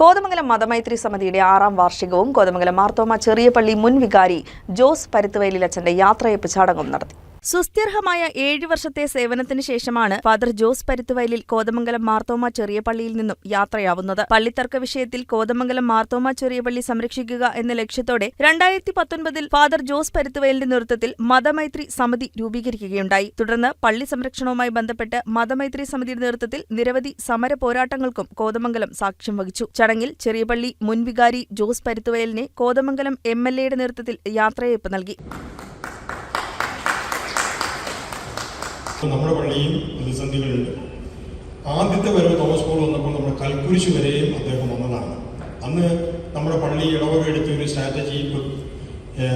കോതമംഗലം മതമൈത്രി സമിതിയുടെ 6ാം വാർഷികവും കോതമംഗലം മാർത്തോമ ചെറിയ പള്ളി മുൻ വികാരി ജോസ് പരുത്തുവയലിലച്ചന്റെ യാത്രയയപ്പ് ചടങ്ങും നടത്തി. സുസ്ഥിരമായ 7 വർഷത്തെ സേവനത്തിന് ശേഷമാണ് ഫാദർ ജോസ് പരുത്തുവയലിൽ കോതമംഗലം മാർത്തോമ ചെറിയ പള്ളിയിൽ നിന്നും യാത്രയാവുന്നത്. പള്ളിത്തർക്ക വിഷയത്തിൽ കോതമംഗലം മാർത്തോമ ചെറിയ പള്ളി സംരക്ഷിക്കുക എന്ന ലക്ഷ്യത്തോടെ 2019 ഫാദർ ജോസ് പരുത്തുവയലിന്റെ നേതൃത്വത്തിൽ മതമൈത്രി സമിതി രൂപീകരിക്കുകയുണ്ടായി. തുടർന്ന് പള്ളി സംരക്ഷണവുമായി ബന്ധപ്പെട്ട് മതമൈത്രി സമിതിയുടെ നേതൃത്വത്തിൽ നിരവധി സമര പോരാട്ടങ്ങൾക്കും കോതമംഗലം സാക്ഷ്യം വഹിച്ചു. ചടങ്ങിൽ ചെറിയ പള്ളി മുൻ വികാരി ജോസ് പരുത്തുവയലിനെ കോതമംഗലം MLAയുടെ നേതൃത്വത്തിൽ യാത്രയയപ്പ് നൽകി. നമ്മുടെ പള്ളിയും പ്രതിസന്ധികളുണ്ട്. ആദ്യത്തെ വരവ് തോമസ് പോൾ വന്നപ്പോൾ നമ്മുടെ കൽക്കുരിശ് വരെയും അദ്ദേഹം വന്നതാണ്. അന്ന് നമ്മുടെ പള്ളി ഇടവക എടുത്ത ഒരു സ്ട്രാറ്റജി,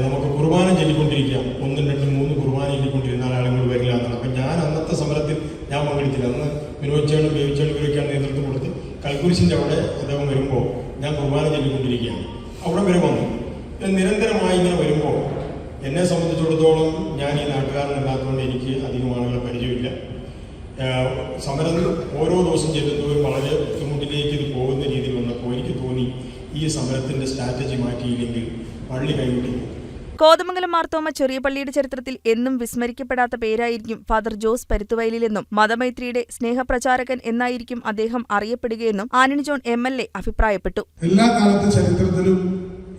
നമുക്ക് കുർബാന ചൊല്ലിക്കൊണ്ടിരിക്കാം, 1, 2, 3 കുർബാന ചൊല്ലിക്കൊണ്ടിരുന്നാൽ ആളുകൾ വരില്ല എന്നാണ്. അപ്പം ഞാൻ അന്നത്തെ സമരത്തിൽ ഞാൻ പങ്കെടുത്തില്ല. അന്ന് വിനോദിച്ചേണും ഇവരൊക്കെയാണ് നേതൃത്വം കൊടുത്ത് കൽക്കുരിശിൻ്റെ അവിടെ അദ്ദേഹം വരുമ്പോൾ ഞാൻ കുർബാന ചൊല്ലിക്കൊണ്ടിരിക്കുകയാണ്. അവിടെ വരെ വന്നു. നിരന്തരമായി ഇങ്ങനെ വരുമ്പോൾ എന്നെ സംബന്ധിച്ചിടത്തോളം ഞാൻ ഈ നാട്ടുകാരനല്ലാത്തതുകൊണ്ട് എനിക്ക് അധികം ആളുകളെ പരിചയമില്ല. സമരം ഓരോ ദിവസം ചെല്ലുന്നവരും വളരെ ബുദ്ധിമുട്ടിലേക്ക് ഇത് പോകുന്ന രീതിയിൽ വന്നപ്പോൾ എനിക്ക് തോന്നി ഈ സമരത്തിൻ്റെ സ്ട്രാറ്റജി മാറ്റിയില്ലെങ്കിൽ പള്ളി കൈവിട്ടു. കോതമംഗലം മാർത്തോമ ചെറിയ പള്ളിയുടെ ചരിത്രത്തിൽ എന്നും വിസ്മരിക്കപ്പെടാത്ത പേരായിരിക്കും ഫാദർ ജോസ് പരുത്തുവയലിലെന്നും മതമൈത്രിയുടെ സ്നേഹപ്രചാരകൻ എന്നായിരിക്കും അദ്ദേഹം അറിയപ്പെടുകയെന്നും ആന്റണി ജോൺ MLA അഭിപ്രായപ്പെട്ടു. എല്ലാ കാലത്തെ ചരിത്രത്തിലും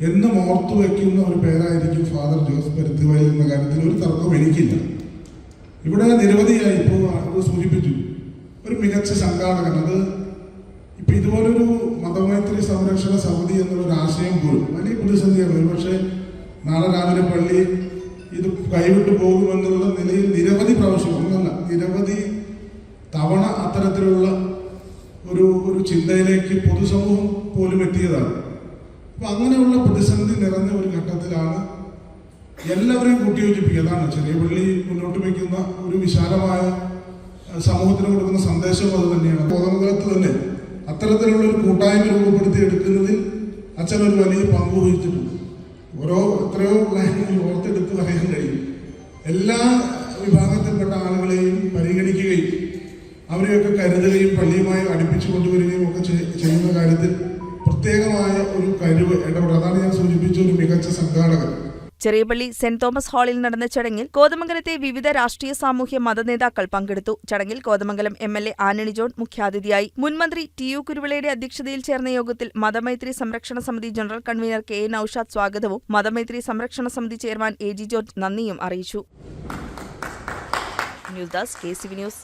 എന്നും ഓർത്തു വയ്ക്കുന്ന ഒരു പേരായിരിക്കും ഫാദർ ജോസ് പരുത്തുവയൽ എന്ന കാര്യത്തിൽ ഒരു തർക്കവും എനിക്കില്ല. ഇവിടെ നിരവധിയായി ഇപ്പോൾ അത് സൂചിപ്പിച്ചു, ഒരു മികച്ച സംഘാടകൻ. അത് ഇപ്പം ഇതുപോലൊരു മതമൈത്രി സംരക്ഷണ സമിതി എന്നുള്ളൊരു ആശയം പോലും വലിയ പ്രതിസന്ധിയാണ്. ഒരുപക്ഷെ നാളെ രാവിലെ പള്ളി ഇത് കൈവിട്ടു പോകുമെന്നുള്ള നിലയിൽ നിരവധി പ്രാവശ്യം, ഒന്നല്ല നിരവധി തവണ അത്തരത്തിലുള്ള ഒരു ചിന്തയിലേക്ക് പൊതുസമൂഹം പോലും എത്തിയതാണ്. അപ്പം അങ്ങനെയുള്ള പ്രതിസന്ധി നിറഞ്ഞ ഒരു ഘട്ടത്തിലാണ് എല്ലാവരെയും കൂട്ടിയോജിപ്പിക്കുക. അതാണ് ചെറിയ പള്ളി മുന്നോട്ട് വയ്ക്കുന്ന ഒരു വിശാലമായ സമൂഹത്തിന് കൊടുക്കുന്ന സന്ദേശം അത് തന്നെയാണ്. കോതമംഗലത്ത് തന്നെ അത്തരത്തിലുള്ള ഒരു കൂട്ടായ്മ രൂപപ്പെടുത്തി എടുക്കുന്നതിൽ അച്ഛൻ ഒരു വലിയ പങ്ക് വഹിച്ചിട്ടുണ്ട്. എത്രയോ ഓർത്തെടുത്ത് പറയാൻ കഴിയും. എല്ലാ വിഭാഗത്തിൽപ്പെട്ട ആളുകളെയും പരിഗണിക്കുകയും അവരെയൊക്കെ കരുതുകയും പള്ളിയുമായി അടുപ്പിച്ചു കൊണ്ടുവരികയും ഒക്കെ ചെയ്യുന്ന കാര്യത്തിൽ പ്രത്യേകമായ ഒരു കഴിവ് ഇടപെടും. അതാണ് ഞാൻ സൂചിപ്പിച്ച ഒരു മികച്ച സംഘാടകൻ. ചെറിയ പള്ളി സെന്റ് തോമസ് ഹാളിൽ നടന്ന ചടങ്ങിൽ കോതമംഗലത്തെ വിവിധ രാഷ്ട്രീയ സാമൂഹ്യ മതനേതാക്കൾ പങ്കെടുത്തു. ചടങ്ങിൽ കോതമംഗലം MLA ആന്റണി ജോൺ മുഖ്യാതിഥിയായി. മുൻമന്ത്രി TU കുരുവിളയുടെ അധ്യക്ഷതയിൽ ചേർന്ന യോഗത്തിൽ മതമൈത്രി സംരക്ഷണ സമിതി ജനറൽ കൺവീനർ KA നൌഷാദ് സ്വാഗതവും മതമൈത്രി സംരക്ഷണ സമിതി ചെയർമാൻ AG ജോർജ് നന്ദിയും അറിയിച്ചു. News desk KCV news.